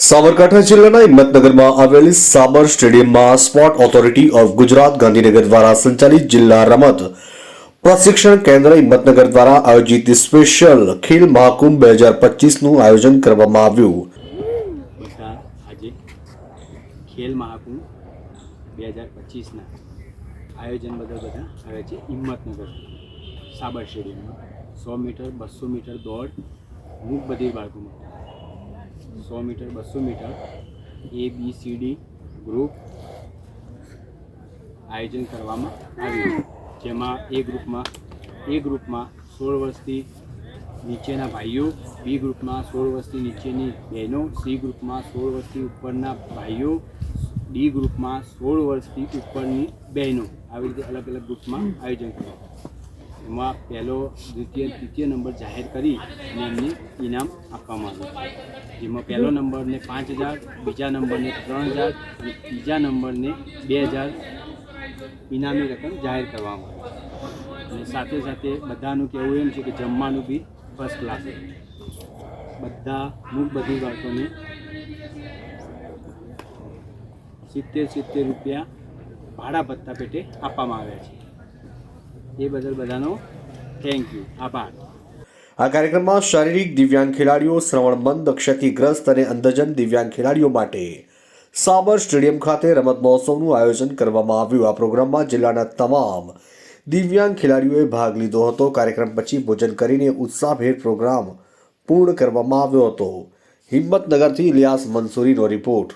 સાબરકાંઠા જિલ્લાના હિંમતનગરમાં આવેલી સાબર સ્ટેડિયમમાં sport authority of Gujarat Gandhinagar દ્વારા સંચાલિત જિલ્લા રમત પ્રશિક્ષણ કેન્દ્ર હિંમતનગર દ્વારા આયોજિત સ્પેશિયલ ખેલ મહાકુંભ 2025નું આયોજન કરવામાં આવ્યું. બધા આજે ખેલ મહાકુંભ 2025ના આયોજન બધા આવે છે હિંમતનગર સાબર સ્ટેડિયમમાં 100 મીટર 200 મીટર દોડ મૂક બધિર બાળકોમાં 100 મીટર 200 મીટર ABCD ગ્રુપ આયોજન કરવામાં આવ્યું, જેમાં એ ગ્રુપમાં 16 વર્ષથી નીચેના ભાઈઓ, બી ગ્રુપમાં 16 વર્ષથી નીચેની બહેનો, સી ગ્રુપમાં 16 વર્ષથી ઉપરના ભાઈઓ, ડી ગ્રુપમાં 16 વર્ષથી ઉપરની બહેનો, આવી રીતે અલગ અલગ ગ્રુપમાં આયોજન કર્યું. એમાં પહેલો દ્વિતીય તૃતીય નંબર જાહેર કરી અને એમને ઇનામ આપવામાં આવ્યું, જેમાં પહેલો નંબરને 5000, બીજા નંબરને 3000 અને ત્રીજા નંબરને 2000 ઇનામની રકમ જાહેર કરવામાં આવી. અને સાથે સાથે બધાનું કહેવું એમ છે કે જમવાનું બી ફર્સ્ટ ક્લાસ છે. બધા મૂક બધી બાળકોને 70 રૂપિયા ભાડા ભત્તા પેટે આપવામાં આવ્યા છે. એ બદલ બધાનો થેન્ક યુ, આભાર. આ કાર્યક્રમમાં શારીરિક દિવ્યાંગ ખેલાડીઓ, શ્રવણમંદ, ક્ષતિગ્રસ્ત અને અંધજન દિવ્યાંગ ખેલાડીઓ માટે સાબર સ્ટેડિયમ ખાતે રમત મહોત્સવનું આયોજન કરવામાં આવ્યું. આ પ્રોગ્રામમાં જિલ્લાના તમામ દિવ્યાંગ ખેલાડીઓએ ભાગ લીધો હતો. કાર્યક્રમ પછી ભોજન કરીને ઉત્સાહભેર પ્રોગ્રામ પૂર્ણ કરવામાં આવ્યો હતો. હિંમતનગરથી ઇલિયાસ મંસૂરીનો રિપોર્ટ.